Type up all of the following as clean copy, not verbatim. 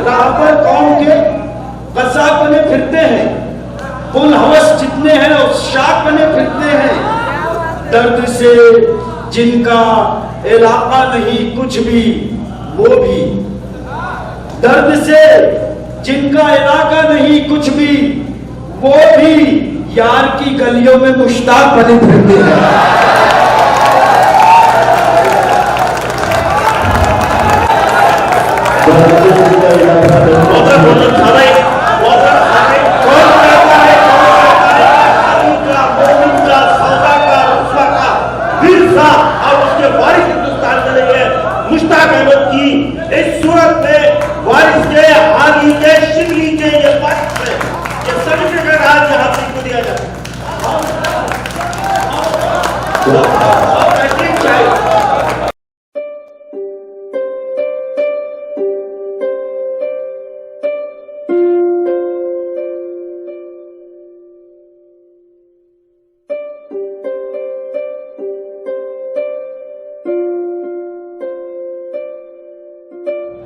राहबर कौम के कसाब बने फिरते हैं, पुल हवस जितने हैं उत्शाक बने फिरते हैं। दर्द से जिनका इलाका नहीं कुछ भी, वो भी दर्द से जिनका इलाका नहीं कुछ भी, वो भी यार की गलियों में मुश्ताक बने फिरते हैं। मुश्ताक अहमद की इस सूरत में वारिस के, हादी के, शिबली के ये बात है, ये सर्टिफिकेट आज यहाँ को दिया जाता है।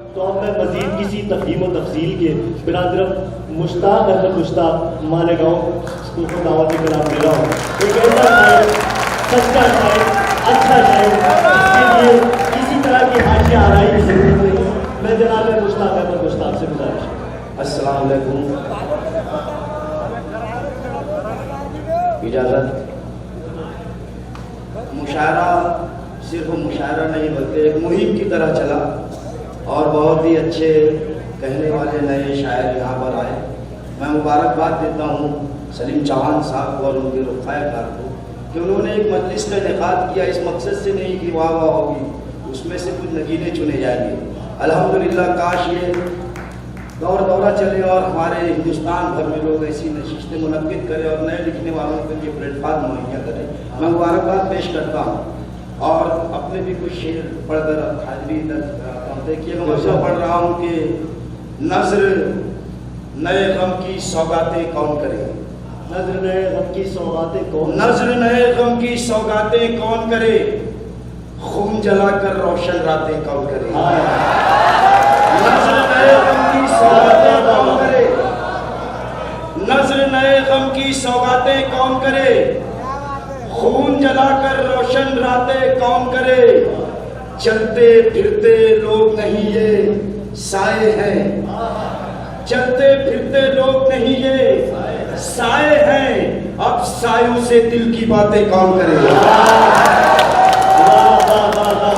तो अब मैं मजीद किसी तफहीम और तफसील के बिरादर मुश्ताक अहमद मुश्ताक मालेगांव स्कूल को दावत के खिलाफ दे रहा हूँ। एक ऐसा शायर, सच्चा शायर, अच्छा शायर, इसके लिए किसी तरह की हाशिया आराई की जरूरत नहीं। मैं जनाब मुश्ताक अहमद मुश्ताक से गुजारिश। अस्सलाम वालेकुम। इजाज़त। मुशायरा सिर्फ मुशायरा नहीं बल्कि एक मुहिम की तरह चला और बहुत ही अच्छे कहने वाले नए शायर यहाँ पर आए। मैं मुबारकबाद देता हूँ सलीम चौहान साहब को और उनके रुफ़ाकार को कि उन्होंने एक मजलिस का इनेकाद किया, इस मकसद से नहीं कि वाह वाह होगी, उसमें से कुछ नगीने चुने जाएंगे। अल्हम्दुलिल्लाह काश ये दौरा चले और हमारे हिंदुस्तान भर में लोग ऐसी नशिस्तें मुनक्किद करें और नए लिखने वालों के लिए प्लेटफार्म मुहैया करें। मैं मुबारकबाद पेश करता हूँ और अपने भी कुछ शेर पढ़कर हाजिरी देखिएगा। मैं पढ़ रहा हूँ कि नज़्र नए गम की सौगातें कौन करे, नज़्र नए गम की सौगातें कौन, नज़्र नए गम की सौगातें कौन करे, खून जलाकर रोशन रातें कौन करे। नज़्र नए गम की सौगातें कौन करे, नज़्र नए गम की सौगातें कौन करे, खून जलाकर रोशन रातें कौन करे। चलते फिरते लोग नहीं ये साए हैं, चलते फिरते लोग नहीं ये साए हैं, अब सायों से दिल की बातें कौन करे।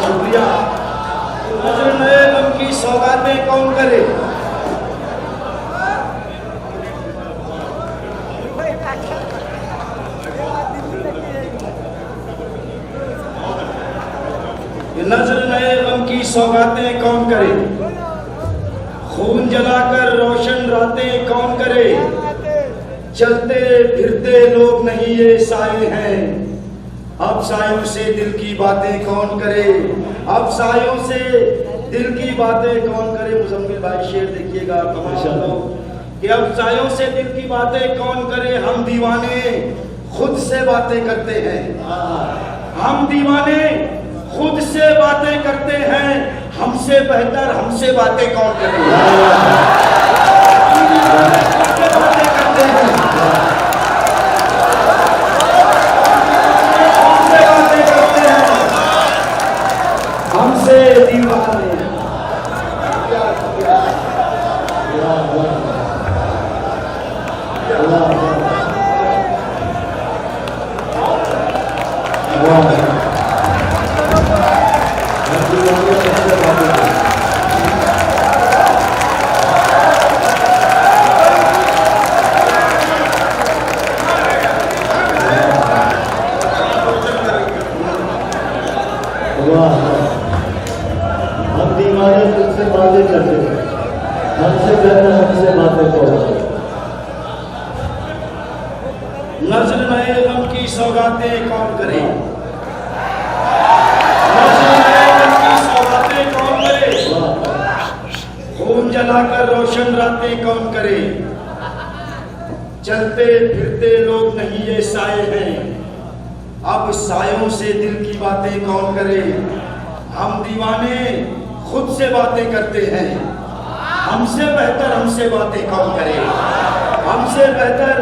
शुक्रिया। नज़्र नए गम की सौगातें कौन करे। नज़्र नए गम की सौगातें कौन करे, खून जलाकर रोशन रातें कौन करे। चलते फिरते लोग नहीं ये साए हैं, अब सायों से दिल की बातें कौन करे, अब सायों से दिल की बातें कौन करे। मुज़म्मिल भाई शेर देखिएगा तमाम लोग कि अब सायों से दिल की बातें कौन करे। हम दीवाने खुद से बातें करते हैं, हम दीवाने खुद से बातें करते हैं, हमसे बेहतर हमसे बातें कौन करे। बातें करते हैं, हमसे बातें करते हैं, हमसे दीवाने। हम दीवाने तुमसे बातें करते हैं, हमसे बेहतर हमसे बातें करो। नज़्र नए गम की सौगातें कौन करे, खून जलाकर रोशन रातें कौन करे। चलते फिरते लोग नहीं ये साए हैं, अब सायों से दिल की बातें कौन करे। हम दीवाने खुद से बातें करते हैं, हमसे बेहतर हमसे बातें कौन करे, हमसे बेहतर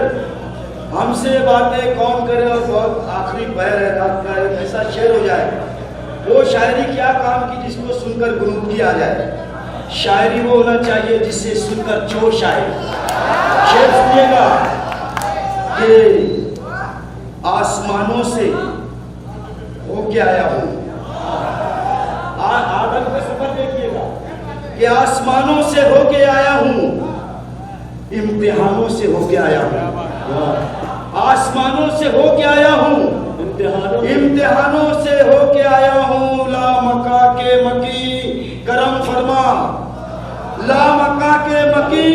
हमसे बातें कौन करे। और बहुत आखिरी पैर है रात का, एक ऐसा शेर हो जाए, वो शायरी क्या काम की जिसको सुनकर गुनूद किया जाए। शायरी वो होना चाहिए जिससे सुनकर जोश आए। शेर सुनिएगा कि आसमानों से होके आया हूँ, आदम का सफर देखिएगा कि आसमानों से होके आया हूँ, इम्तिहानों से होके आया हूँ, आसमानों से होके आया हूँ, इम्तिहानों से होके आया हूँ। ला मका के मकी करम फरमा, ला मका के मकी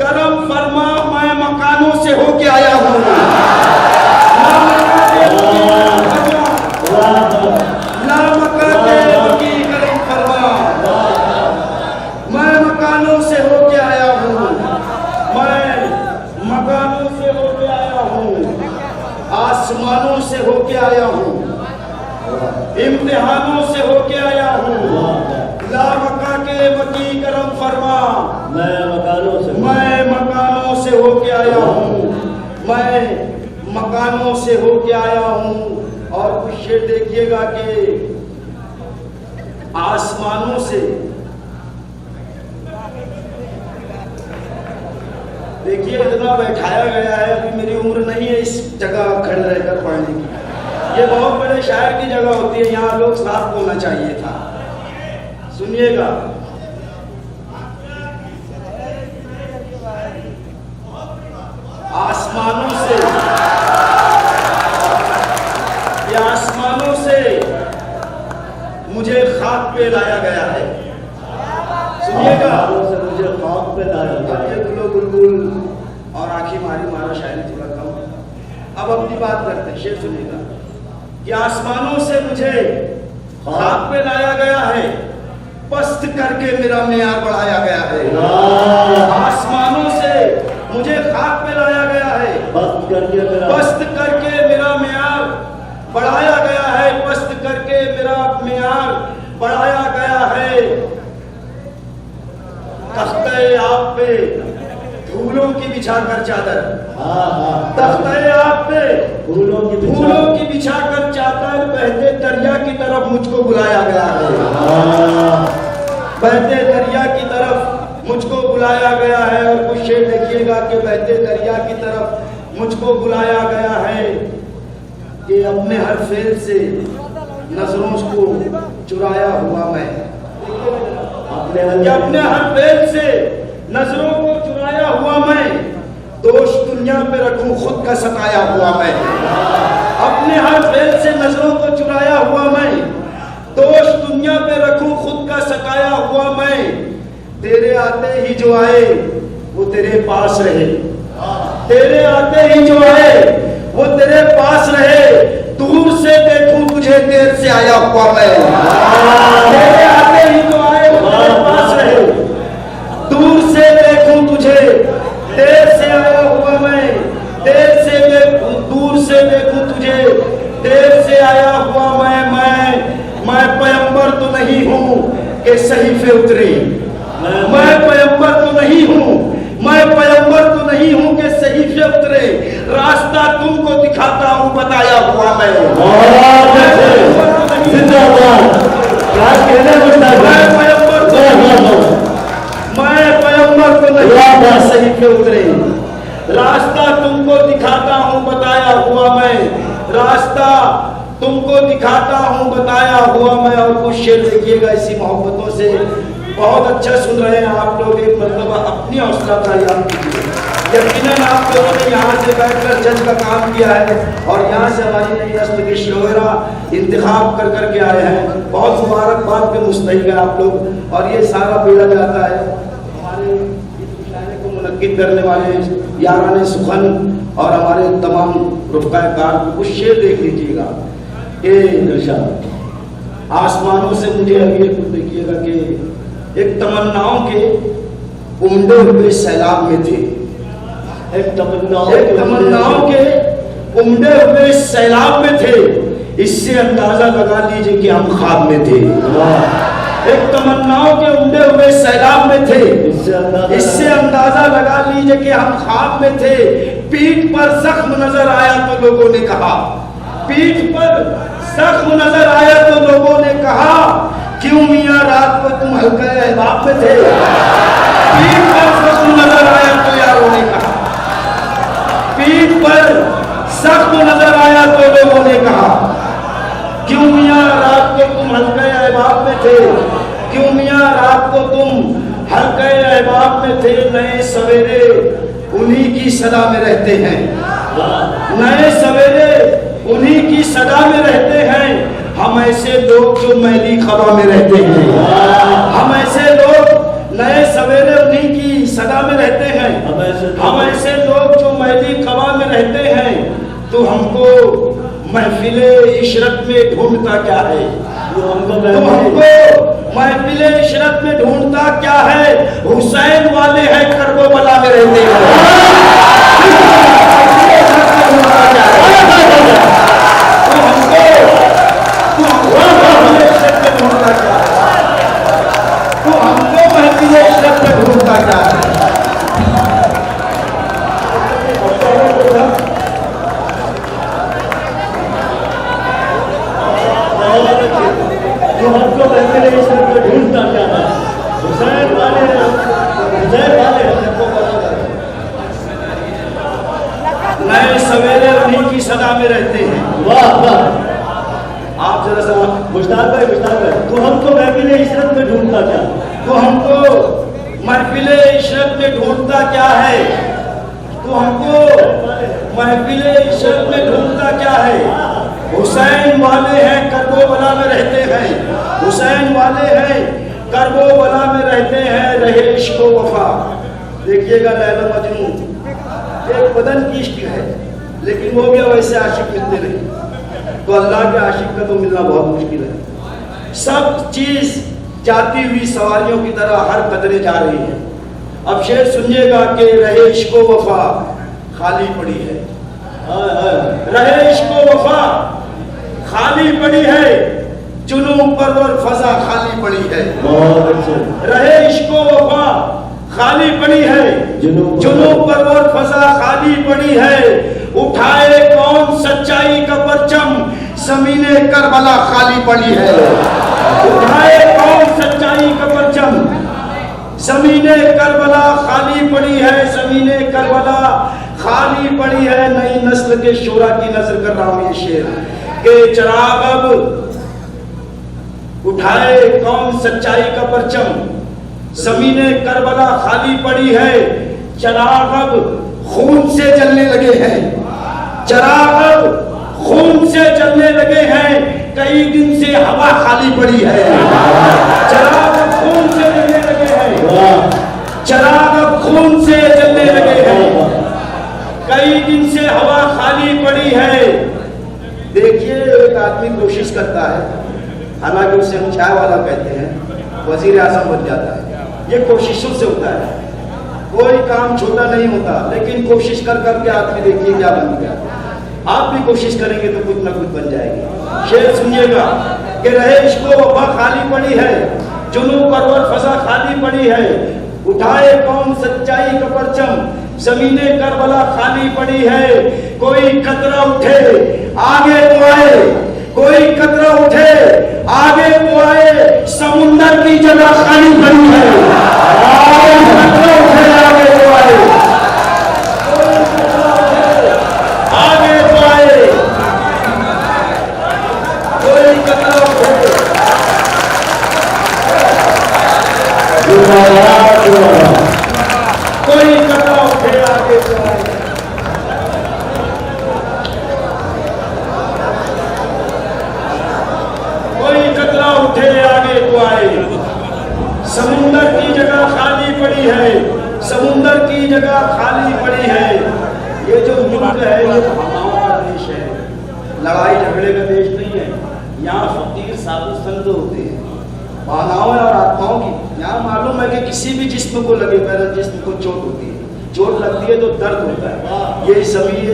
करम फरमा, मैं मकानों से होके आया हूँ। ला मका के मकी करम फरमा, मैं मकानों से होके आया हूँ, मैं मकानों से होके आया हूँ, आसमानों से होके आया हूँ, इम्तिहानों से होके आया हूँ। ला मका के मकी करम फरमा, मैं मकानों से होके आया हूँ, मैं मकानों से होके आया हूँ। और कुछ शेर देखिएगा कि आसमानों से, देखिए इतना बैठाया गया है, अभी मेरी उम्र नहीं है इस जगह खड़े रहकर पढ़ने की। ये बहुत बड़े शायर की जगह होती है, यहाँ लोग साथ होना चाहिए था। सुनिएगा, आसमानों से, ये आसमानों से मुझे खाक पे लाया गया है। सुनिएगा, मुझे खाक पे लाया गया। बुलबुल और आंखें मारी मारा शायरी थोड़ा कम। अब अपनी बात करते हैं, शेर सुनिएगा कि आसमानों से मुझे खाक पे लाया गया है, पस्त करके मेरा मेयार बढ़ाया गया है। आसमानों से मुझे खाक पे लाया गया है, पस्त करके मेरा मेयार बढ़ाया गया है, पस्त करके मेरा मेयार बढ़ाया गया है। तख्ते आप पे फूलों की बिछाकर चादर, तख्ते आप पे फूलों की बिछाकर चादर, बहते दरिया की तरफ मुझको बुलाया गया है, बहते दरिया की तरफ मुझको बुलाया गया है। और कुछ शेर देखिएगा कि बहते दरिया की तरफ मुझको बुलाया गया है कि अपने हर फेल से नजरों को चुराया हुआ मैं, अपने हर फेल से नजरों को चुराया हुआ मैं, दोष दुनिया पे रखूं खुद का सताया हुआ मैं। अपने हर फेल से नजरों को चुराया हुआ मैं, दोष दुनिया पे रखूं खुद का सताया हुआ मैं। तेरे आते ही जो आए वो तेरे पास रहे, तेरे आते ही जो आए वो तेरे पास रहे, दूर से देखूं तुझे देर से आया हुआ मैं। तेरे आते ही जो आए वो तेरे पास रहे, दूर से देखूं तुझे देर से आया हुआ मैं, देर से दूर से देखूं तुझे देर से आया हुआ मैं पैगंबर तो नहीं हूँ कि सहीफे उतरे, मैं पैगंबर तो नहीं हूँ, मैं पैगंबर तो नहीं हूँ कि सहीफे उतरे, रास्ता तुमको दिखाता हूँ बताया हुआ मैं। मैं पैगंबर तो नहीं सहीफे उतरे, रास्ता तुमको दिखाता हूँ बताया हुआ मैं, रास्ता तुमको दिखाता हूँ बताया हुआ मैं। और कुछ शेर देखिएगा इसी मोहब्बतों से, बहुत अच्छा सुन रहे हैं आप लोग, एक मरतबा अपनी हौसला का याद कीजिए। यकीनन आप लोगों ने यहाँ से बैठकर जज का काम किया है और यहाँ से हमारी नई नस्ल के शोरा इंतखाब कर करके आए हैं, बहुत मुबारकबाद के मुस्तहिक है आप लोग। और ये सारा बेड़ा जाता है हमारे इस मुशायरे को मुनक्किद करने वाले यारान सुखन और हमारे तमाम रुफ़क़ाए-कार। कुछ शेर देख लीजिएगा कि आसमानों से मुझे अभी कुछ देखिएगा कि एक तमन्नाओं के उमड़े हुए सैलाब में थे, एक तमन्नाओं के उमड़े हुए सैलाब में थे, इससे अंदाजा लगा लीजिए कि हम ख्वाब में थे। एक तमन्नाओं के उमड़े हुए सैलाब में थे। इससे अंदाजा लगा लीजिए कि हम ख्वाब में थे। पीठ पर जख्म नजर आया तो लोगों ने कहा, पीठ पर जख्म नजर आया तो लोगों ने कहा, क्यों मियां रात को तुम हल्का अहबाब में थे। पीठ पर जख्म नजर आया तो यारों ने कहा, पीठ पर जख्म नजर आया तो लोगों ने कहा, क्यों मियां रात को तुम हल्के अहबाब में थे, क्यों मियां रात को तुम हल्के अहबाब में थे। नए सवेरे उन्हीं की सदा में रहते हैं, नए सवेरे उन्हीं की सदा में रहते हैं। हम ऐसे लोग जो मैली खबा में रहते हैं, हम ऐसे लोग नए सवेरे उन्हीं की सदा में रहते हैं। हम ऐसे लोग जो मैली खबा में रहते हैं। तो हमको महफिले इशरत में ढूंढता क्या है, तो हमको महफिले इशरत में ढूंढता क्या है। हुसैन वाले हैं करबला में रहते हैं। तो हमको महफिले इशरत में ढूंढता क्या है, तो हमको महफिले इशरत में ढूंढता क्या है। जो हमको महफिल इशरत में ढूंढता क्या है। हुसैन वाले नए सवेरे उन्हीं की सदा में रहते हैं। वाह वाह। आप जरा सा मुश्ताक भाई, तो हमको महफिल इशरत में ढूंढता क्या, तो हमको महफिले इशरत में ढूंढता क्या है, तो हमको महफिले इशरत में ढूंढता क्या है। हुसैन वाले हैं करबला में रहते हैं, हुसैन वाले हैं करबला में रहते हैं। रहे इश्क व वफा। देखिएगा लैला मजनू एक बदन की इश्क है, लेकिन वो भी वैसे आशिक मिलते नहीं। तो अल्लाह के आशिक का तो मिलना बहुत मुश्किल है। सब चीज जाती हुई सवारियों की तरह हर कदरे जा रही है। अब शेर सुनिएगा कि रहे इश्क व वफा खाली पड़ी है, रहे इश्क व वफा खाली पड़ी है। जुनून परवर फजा खाली पड़ी है। रहे इश्क व वफा खाली पड़ी है, जुनून परवर फजा खाली पड़ी है। उठाए कौन सच्चाई का परचम, ज़मीने करबला खाली पड़ी है। उठाए कौन सच्चाई का परचम, ज़मीने करबला खाली पड़ी है। ज़मीने करबला खाली पड़ी है। नई नस्ल के शूरा की नजर कर रहा हूं ये शेर के चिराग अब उठाए कौन सच्चाई का परचम, ज़मीने करबला खाली पड़ी है। चिराग अब खून से जलने लगे हैं, चिराग अब खून से जलने लगे हैं। कई दिन से हवा खाली पड़ी है। चिराग अब खून से जलने लगे हैं, चिराग अब खून से जलने लगे हैं। कई दिन से हवा खाली पड़ी है। देखिए एक आदमी कोशिश करता है, हालांकि उसे हम चाय वाला कहते हैं, वजीर आजम बन जाता है। ये कोशिशों से होता है, कोई काम छोटा नहीं होता, लेकिन कोशिश कर करके आदमी देखिए क्या बन गया। आप भी कोशिश करेंगे तो कुछ ना कुछ बन जाएगी। शेर सुनिएगा कि रहे इश्क व वफा खाली पड़ी है, जुनून परवर फजा खाली पड़ी है। उठाए कौन सच्चाई का परचम, ज़मीने करबला खाली पड़ी है। कोई कतरा उठे आगे तो आए, कोई कतरा उठे आगे तो आए। समुंदर की जगह खाली पड़ी है। कतरा उठे आगे तो आए, आगे तो आए। कोई कतरा उठे, कोई कतरा उठे आगे तो आए। कोई कतरा उठे आगे तो आए। समुंदर की जगह खाली पड़ी है, समुंदर की जगह खाली पड़ी है। ये जो मुल्क है ये भावनाओं का देश है, लड़ाई झगड़े का देश नहीं है। यहाँ फकीर साधु संत होते हैं, भावनाओं और आत्माओं की। यहाँ मालूम है कि किसी भी जिस्म को लगे, पहले जिस्म को चोट होती है, चोट लगती है तो दर्द होता है। ये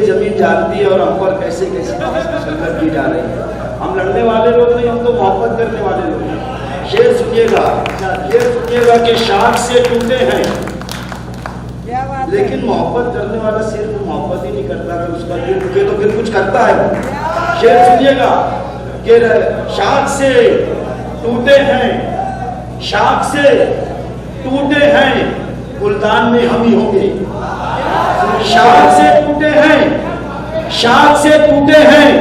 जमीन जानती है और हम पर कैसे कैसे संकट की जा रही है। हम लड़ने वाले लोग नहीं, हम तो मोहब्बत करने वाले लोग हैं। शेर सुनिएगा, ये सुनिएगा कि शाख से टूटे हैं, लेकिन मोहब्बत करने वाला सिर्फ मोहब्बत ही नहीं करता कि उसका दिल दुखे तो फिर कुछ करता है। शेर सुनिएगा कि शाख से टूटे हैं, शाख से टूटे हैं, गुलदान में हम ही होंगे। शाख से टूटे हैं, शाख से टूटे हैं,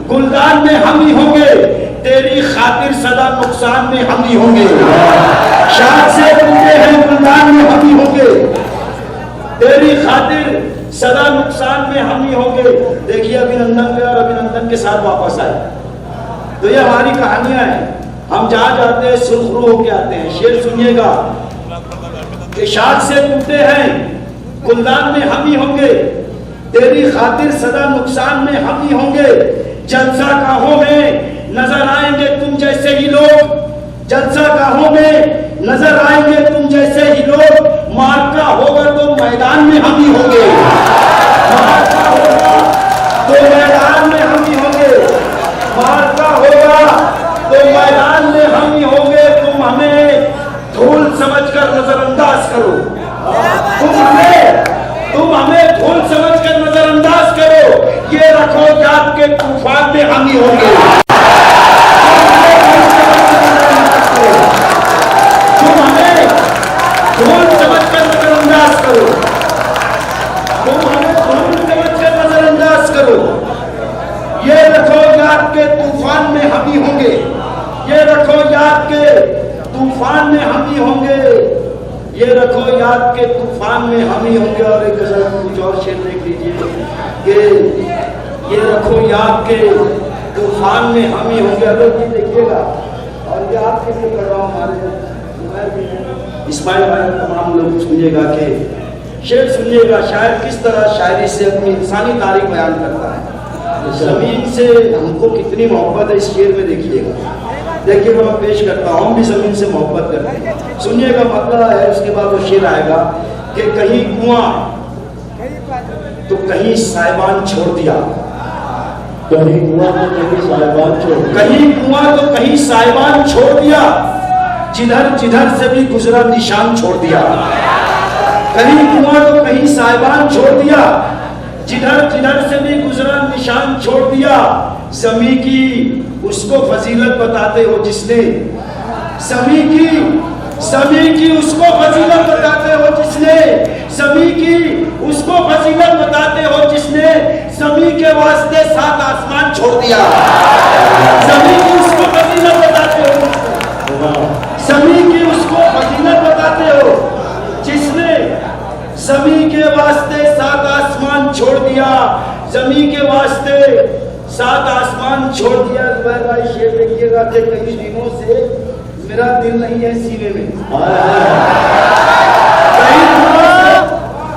गुलदान में हम ही होंगे, तेरी खातिर सदा नुकसान में हम ही होंगे। शाख से टूटे हैं, गुलदान में हम ही होंगे, तेरी खातिर सदा नुकसान में हम ही होंगे। देखिए अभिनंदन पे और अभिनंदन के साथ वापस आए, तो ये हमारी कहानियां हैं। हम जहां जाते हैं सुरखरू होके आते हैं। शेर सुनिएगा कि शाख से टूटे हैं, गुलदान में हम ही होंगे, तेरी खातिर सदा नुकसान में हम ही होंगे। जलसा गाहों में नजर आएंगे तुम जैसे ही लोग, जलसा गाहों में नजर आएंगे तुम जैसे ही लोग, मार्का होगा तो मैदान में हम ही होंगे, मार्का होगा तो मैदान में हम ही होंगे, मार्का होगा तो मैदान में हम ही होंगे। तुम हमें धूल समझकर नजरअंदाज करो, तुम हमें धूल समझकर नजरअंदाज करो, ये रखो याद के तूफान में हम ही होंगे। तुम हमें धूल समझकर नजरअंदाज करो, तुम हमें धूल समझकर नजरअंदाज करो, ये रखो याद के तूफान में हम ही होंगे, ये रखो याद के तूफान में हम ही होंगे, ये रखो याद के तूफान में हम ही होंगे। और एक गजल कुछ और शेर देख लीजिए कि ये रखो याद के तूफान में हम ही होंगे। अगर ये देखिएगा, और ये आपके लिए कर रहा हूँ, हमारे इस्माइल भाई तमाम लोग सुनिएगा कि शेर सुनिएगा शायर किस तरह शायरी से अपनी इंसानी तारीख बयान करता है। जमीन से हमको कितनी मोहब्बत है इस शेर में देखिएगा। देखिए मैं पेश करता हूँ, हम भी जमीन से मोहब्बत करते हैं। सुनिएगा मतलब है, उसके बाद वो शेर आएगा कि कहीं कुआं तो कहीं साहिबान छोड़ दिया, कहीं कुआं तो कहीं साहिबान छोड़ दिया, कहीं कुआं तो कहीं साहिबान छोड़ दिया, जिधर जिधर से भी गुजरा निशान छोड़ दिया, कहीं कुआं तो कहीं साहिबान छोड़ दिया, जिधर जिधर से भी गुजरा निशान छोड़ दिया। समी की उसको फजीलत बताते हो जिसने, समी की उसको फजीलत बताते हो जिसने, समी की उसको फजीलत बताते हो जिसने, समी के वास्ते सात आसमान छोड़ दिया। समी की उसको फजीलत बताते हो, समी की उसको फजीलत बताते हो जिसने, समी के वास्ते सात आसमान छोड़ दिया, जमी के वास्ते सात आसमान छोड़ दिया। जुबैर भाई शेर देखिएगा कि कई दिनों से मेरा दिल नहीं है सीने में,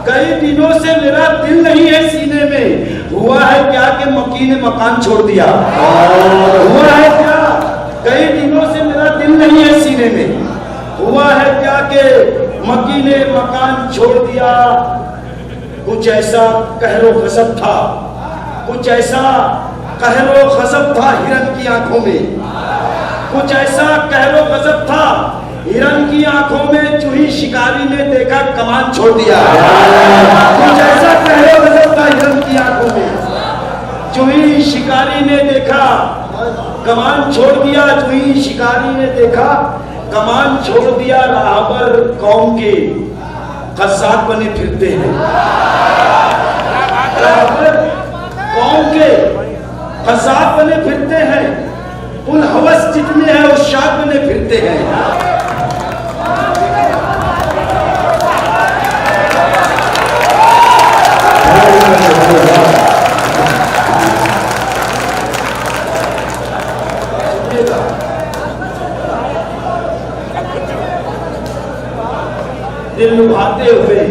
कई दिनों से मेरा दिल नहीं है सीने में। हुआ है क्या कि मक्की ने मकान छोड़ दिया, हुआ है क्या कई दिनों से मेरा दिल नहीं है सीने में, हुआ है क्या कि मक्की ने मकान छोड़ दिया। कुछ ऐसा कहरो गजब था, कुछ ऐसा कहरो गजब था हिरन की आंखों में, कुछ ऐसा कहरो गजब था हिरन की आंखों में, चूही शिकारी ने देखा कमान छोड़ दिया। कुछ ऐसा कहरो गजब था हिरन की आंखों में, चूही शिकारी ने देखा कमान छोड़ दिया, चूही शिकारी ने देखा कमान छोड़ दिया। राहबर कौम के कज़्ज़ाब बने फिरते हैं, राहबर कौम के कज़्ज़ाब बने फिरते हैं, उन हवस जितने हैं उस शाद बने फिरते हैं। दिल लुभाते हुए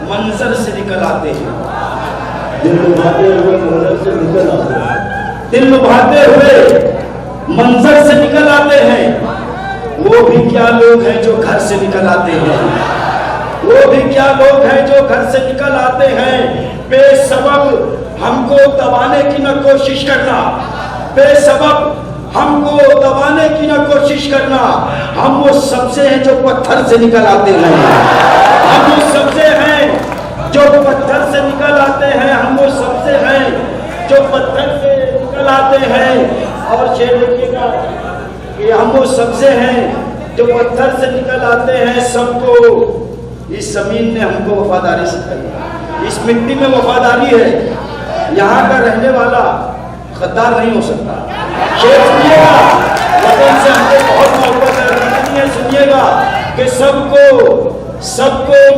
मंजर से निकल आते हैं, दिल लुभाते हुए मंजर से निकल आते हैं, दिल लुभाते हुए मंजर से निकल आते हैं। वो भी क्या लोग हैं जो घर से निकल आते हैं, वो भी क्या लोग हैं जो घर से निकल आते हैं। बेसबब हमको दबाने की न कोशिश करना, बेसबब हमको दबाने की ना कोशिश करना। हम वो सबसे हैं जो पत्थर से निकल आते हैं, हम वो सबसे हैं जो पत्थर से निकल आते हैं, हम वो सबसे हैं जो पत्थर से निकल आते हैं। और शेर देखिएगा कि हम वो सबसे हैं जो पत्थर से निकल आते हैं। सबको इस जमीन ने हमको वफादारी सिखाई, इस मिट्टी में वफादारी है। यहाँ का रहने वाला गद्दार नहीं हो सकता। शेर सुनिएगा, वतन से हमको बहुत मोहब्बत है। सुनिएगा कि सबको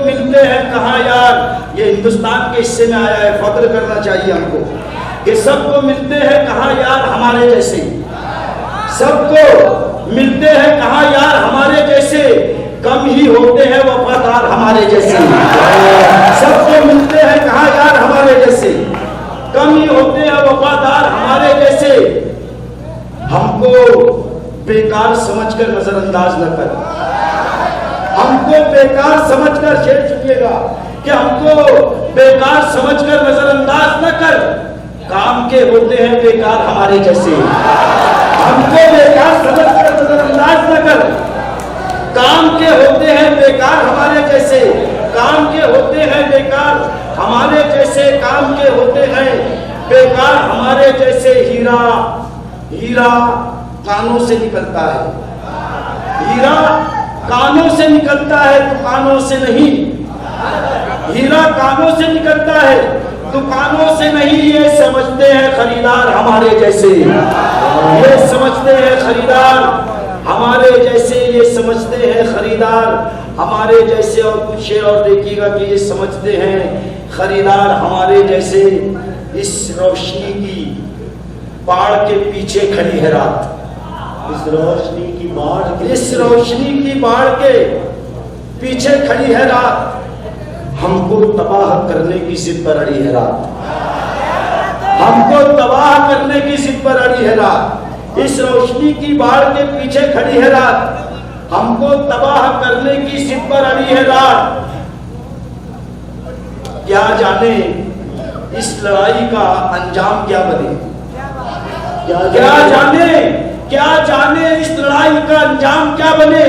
मिलते हैं कहाँ यार। ये हिंदुस्तान के हिस्से में आया है, फख्र करना चाहिए हमको कि सबको मिलते हैं कहाँ यार हमारे जैसे। सबको मिलते हैं कहाँ यार हमारे जैसे, कम ही होते हैं वफादार हमारे जैसे। सबको मिलते हैं कहाँ यार हमारे जैसे, कम ही होते हैं वफादार हमारे जैसे। हमको बेकार समझकर नजरअंदाज न कर, हमको बेकार समझकर, शेर सुनिएगा कि हमको बेकार समझकर नजरअंदाज न कर। काम के होते हैं बेकार हमारे जैसे, हमको बेकार समझकर नजरअंदाज न कर। काम के होते हैं बेकार हमारे जैसे, काम के होते हैं बेकार हमारे जैसे, काम के होते हैं बेकार हमारे जैसे। हीरा कानों से निकलता है, हीरा कानों से निकलता है, दुकानों से नहीं। हीरा कानों से निकलता है, दुकानों से नहीं। ये समझते हैं खरीदार हमारे जैसे, ये समझते हैं खरीदार हमारे जैसे, ये समझते हैं खरीदार हमारे जैसे। और कुछ शेर और देखिएगा कि ये समझते हैं खरीदार हमारे जैसे। इस रोशनी की बाढ़ के पीछे खड़ी है रात, इस रोशनी की बाढ़, इस रोशनी की बाढ़ के पीछे खड़ी है रात। हमको तबाह करने की जिद पर अड़ी है रात, हमको तबाह करने की जिद पर अड़ी है रात। इस रोशनी की बाढ़ के पीछे खड़ी है रात, हमको तबाह करने की जिद पर अड़ी है रात। क्या जाने इस लड़ाई का अंजाम क्या बने, क्या जाने इस लड़ाई का अंजाम क्या बने,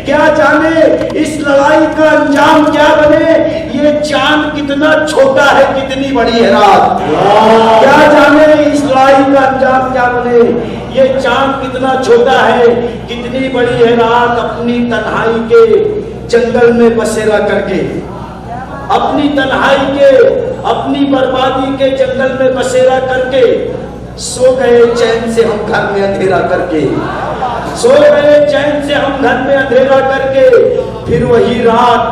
क्या जाने इस लड़ाई का अंजाम क्या बने। ये चांद कितना छोटा है, कितनी बड़ी है रात। क्या जाने इस लड़ाई का अंजाम क्या बने, ये चांद कितना छोटा है, कितनी बड़ी है रात। अपनी तन्हाई के जंगल में बसेरा करके, अपनी तन्हाई के, अपनी बर्बादी के जंगल में बसेरा करके सो गए चैन से हम घर में अंधेरा करके, सो गए चैन से हम घर में अंधेरा करके। फिर वही रात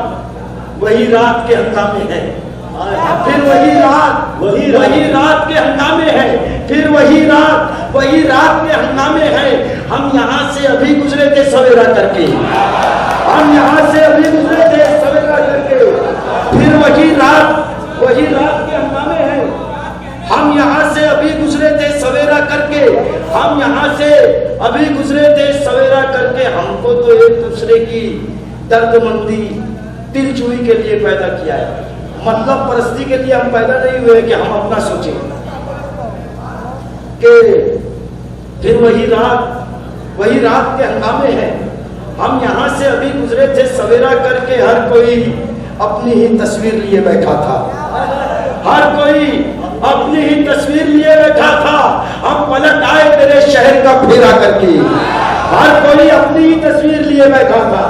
के हंगामे हैं, फिर वही रात के हंगामे हैं, फिर वही रात के हंगामे हैं। हम यहाँ से अभी गुजरे थे सवेरा करके, हम यहाँ से अभी गुजरे थे सवेरा करके। फिर वही रात के हंगामे हैं। हम यहाँ से अभी गुजरे थे सवेरा करके, हम यहाँ से अभी गुजरे थे सवेरा करके। हमको तो एक दूसरे की दर्दमंदी, दिलजुई के लिए पैदा किया है, मतलब परस्ती के लिए हम पैदा नहीं हुए कि हम अपना सोचें। कि फिर वही रात के हंगामे हैं। हम यहाँ से अभी गुजरे थे सवेरा करके। हर कोई अपनी ही तस्वीर लिए बैठा था, हर कोई अपनी ही तस्वीर लिए बैठा था। हम पलट आए तेरे शहर का फेरा करके, हर कोई अपनी ही तस्वीर लिए बैठा था।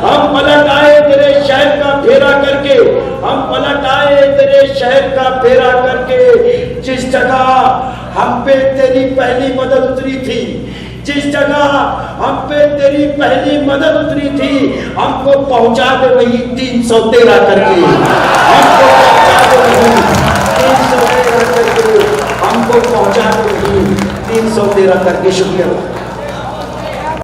हम पलट आए तेरे शहर का फेरा करके, हम पलट आए तेरे शहर का फेरा करके। जिस जगह हम पे तेरी पहली मदद उतरी थी, जिस जगह हम पे तेरी पहली मदद उतरी थी, हमको पहुंचा दे वही 313 करके, हमको पहुंचा दे वही 313 करके, हमको पहुंचा दे वही 313 करके। शुक्रिया।